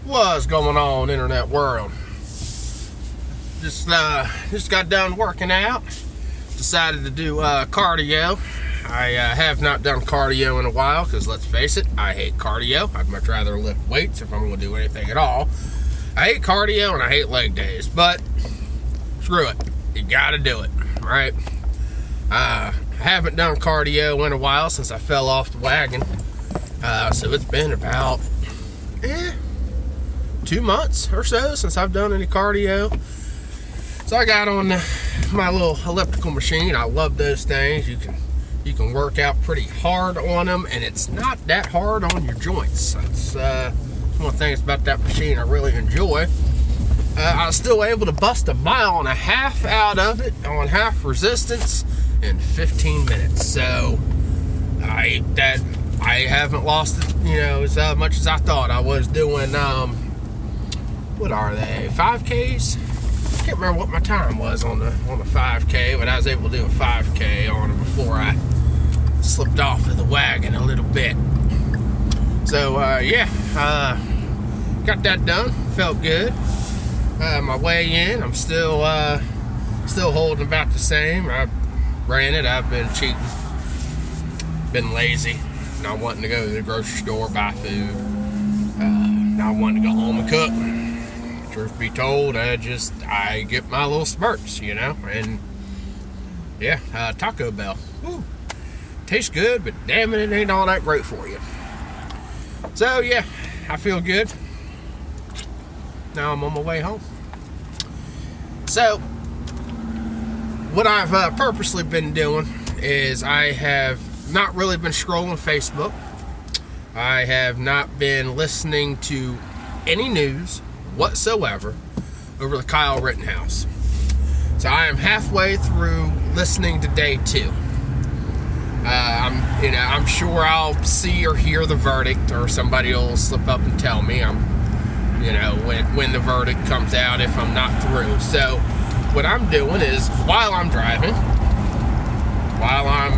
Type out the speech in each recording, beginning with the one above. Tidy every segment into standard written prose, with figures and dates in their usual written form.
What's going on, internet world? Just got done working out. Decided to do cardio. I have not done cardio in a while because, let's face it, I hate cardio. I'd much rather lift weights if I'm going to do anything at all. I hate cardio and I hate leg days, but screw it. You got to do it, right? I haven't done cardio in a while since I fell off the wagon. So it's been about 2 months or so since I've done any cardio. So I got on my little elliptical machine. I love those things. You can work out pretty hard on them, and it's not that hard on your joints. That's one of the things about that machine I really enjoy. I was still able to bust 1.5 miles out of it on half resistance in 15 minutes. So I haven't lost it, as much as I thought. I was doing what are they, 5Ks? I can't remember what my time was on the 5K, but I was able to do a 5K on it before I slipped off of the wagon a little bit. So got that done. Felt good. My weigh in, I'm still holding about the same. Granted, I've been cheating, been lazy, not wanting to go to the grocery store, buy food, not wanting to go home and cook. Truth be told, I get my little spurts, and Taco Bell. Woo. Tastes good, but damn it ain't all that great for you. So yeah, I feel good. Now I'm on my way home. So what I've purposely been doing is I have not really been scrolling Facebook. I have not been listening to any news whatsoever over the Kyle Rittenhouse. So I am halfway through listening to day 2. I'm sure I'll see or hear the verdict, or somebody will slip up and tell me when the verdict comes out if I'm not through. So what I'm doing is, while I'm driving, while I'm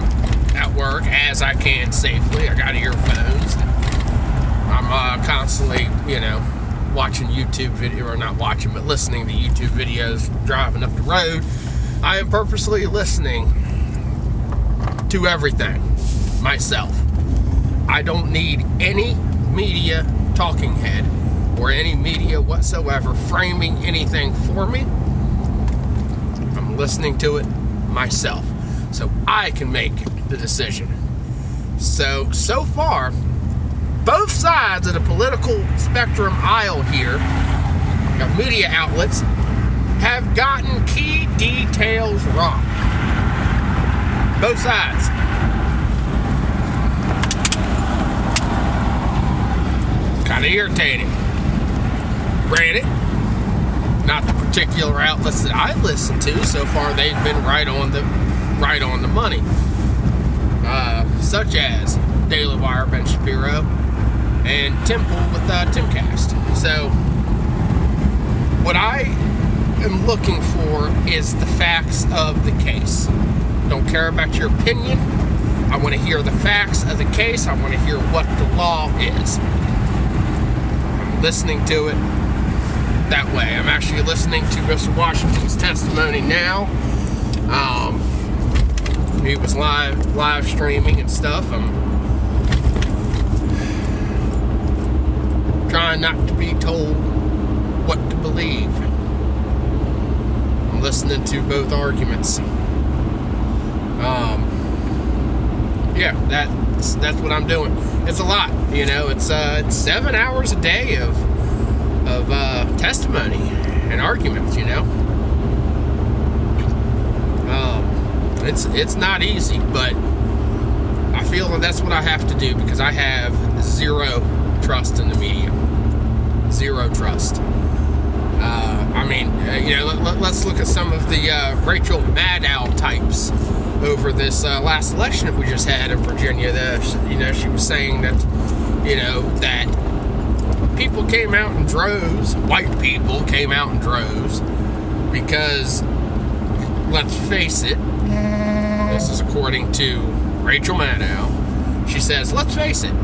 at work, as I can safely, I got earphones. I'm constantly, watching YouTube video, or not watching, but listening to YouTube videos driving up the road. I am purposely listening to everything myself. I don't need any media talking head or any media whatsoever framing anything for me. I'm listening to it myself, so I can make the decision. So far, both sides of the political spectrum aisle here, media outlets, have gotten key details wrong. Both sides. Kind of irritating. Granted, not the particular outlets that I listen to. So far, they've been right on the money. Such as Daily Wire, Ben Shapiro, and Temple with Timcast. So what I am looking for is the facts of the case. Don't care about your opinion. I want to hear the facts of the case. I want to hear what the law is. I'm listening to it that way. I'm actually listening to Mr. Washington's testimony now. He was live streaming and stuff. I'm trying not to be told what to believe. I'm listening to both arguments. That's what I'm doing. It's a lot, It's 7 hours a day of testimony and arguments, It's not easy, but I feel that that's what I have to do because I have zero trust in the media. Zero trust. Let's look at some of the Rachel Maddow types over this last election that we just had in Virginia. She was saying that, that people came out in droves, white people came out in droves, because, let's face it, this is according to Rachel Maddow, she says, let's face it,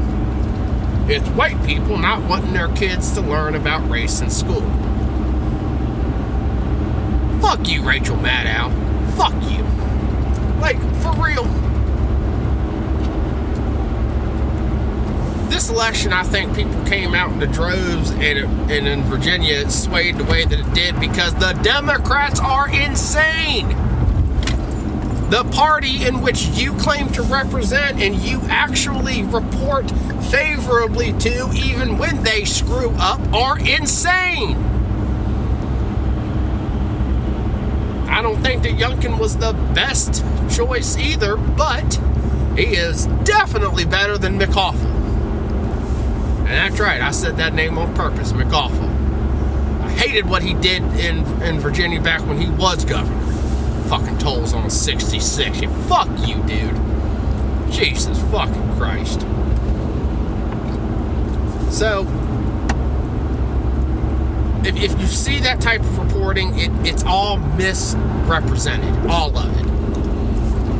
It's white people not wanting their kids to learn about race in school. Fuck you, Rachel Maddow. Fuck you. Like, for real. This election, I think people came out in the droves, and in Virginia it swayed the way that it did because the Democrats are insane. The party in which you claim to represent and you actually report favorably to, even when they screw up, are insane. I don't think that Youngkin was the best choice either, but he is definitely better than McAuliffe. And that's right, I said that name on purpose, McAuliffe. I hated what he did in Virginia back when he was governor. Fucking tolls on 66. Yeah, fuck you, dude. Jesus fucking Christ. So, if you see that type of reporting, it's all misrepresented. All of it.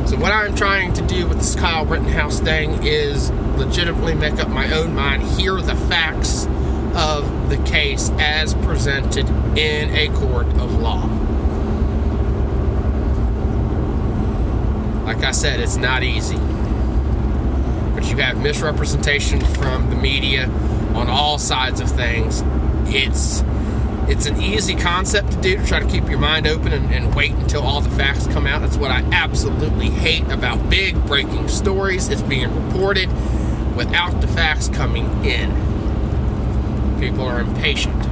So what I'm trying to do with this Kyle Rittenhouse thing is legitimately make up my own mind, hear the facts of the case as presented in a court of law. Like I said, it's not easy. But you have misrepresentation from the media on all sides of things. It's an easy concept to do, to try to keep your mind open and wait until all the facts come out. That's what I absolutely hate about big breaking stories. It's being reported without the facts coming in. People are impatient.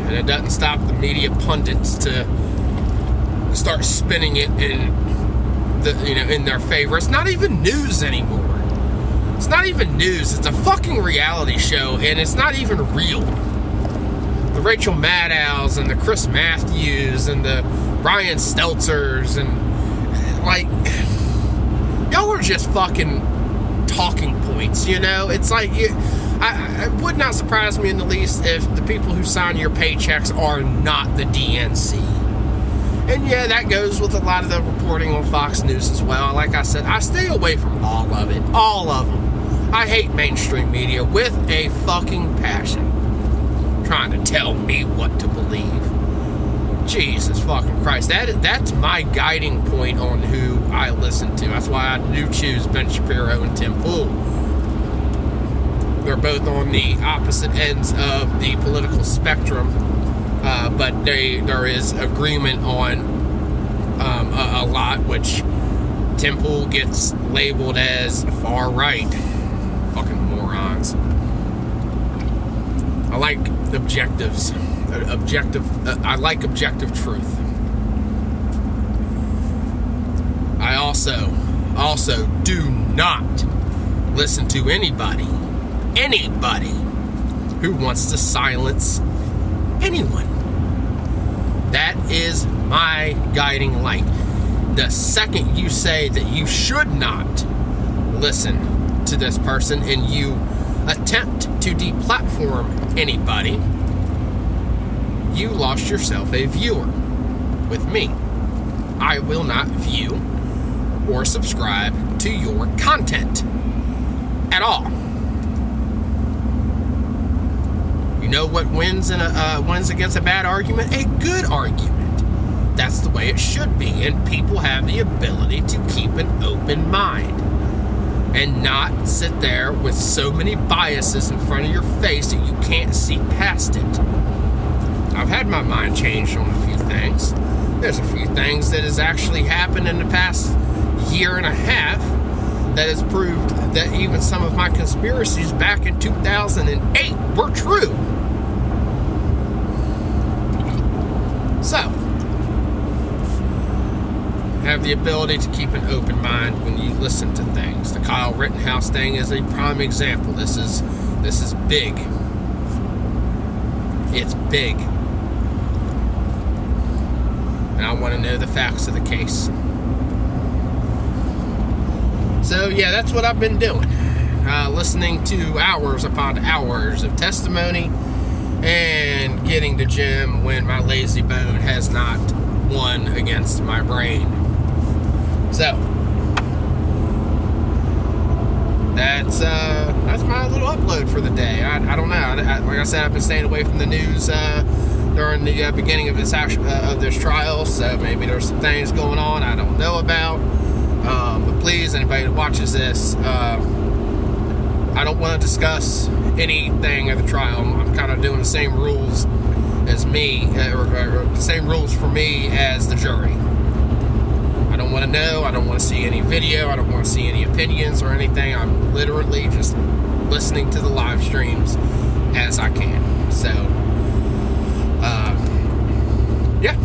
And it doesn't stop the media pundits to start spinning it in their favor. It's not even news anymore. It's not even news. It's a fucking reality show, and it's not even real. The Rachel Maddows and the Chris Matthews and the Brian Stelzers and like, y'all are just fucking talking points. It's like it would not surprise me in the least if the people who sign your paychecks are not the DNC. And yeah, that goes with a lot of the reporting on Fox News as well. Like I said, I stay away from all of it. All of them. I hate mainstream media with a fucking passion. Trying to tell me what to believe. Jesus fucking Christ. That's my guiding point on who I listen to. That's why I do choose Ben Shapiro and Tim Pool. They're both on the opposite ends of the political spectrum. But there is agreement on a lot, which Tim Pool gets labeled as far right. Fucking morons. I like objectives. I like objective truth. I also do not listen to anybody who wants to silence anyone. That is my guiding light. The second you say that you should not listen to this person and you attempt to deplatform anybody, you lost yourself a viewer. With me, I will not view or subscribe to your content at all. You know what wins against a bad argument? A good argument. That's the way it should be, and people have the ability to keep an open mind and not sit there with so many biases in front of your face that you can't see past it. I've had my mind changed on a few things. There's a few things that has actually happened in the past year and a half that has proved that even some of my conspiracies back in 2008 were true. So, have the ability to keep an open mind when you listen to things. The Kyle Rittenhouse thing is a prime example. This is big. It's big. And I want to know the facts of the case. So, yeah, that's what I've been doing. Listening to hours upon hours of testimony and getting to gym when my lazy bone has not won against my brain. So, that's my little upload for the day. I don't know. Like I said, I've been staying away from the news during the beginning of this trial, so maybe there's some things going on I don't know about. But please, anybody that watches this, I don't want to discuss anything at the trial. I'm kind of doing the same rules as me, or the same rules for me as the jury. I don't want to know. I don't want to see any video. I don't want to see any opinions or anything. I'm literally just listening to the live streams as I can. So, yeah,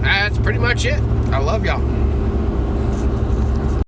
that's pretty much it. I love y'all.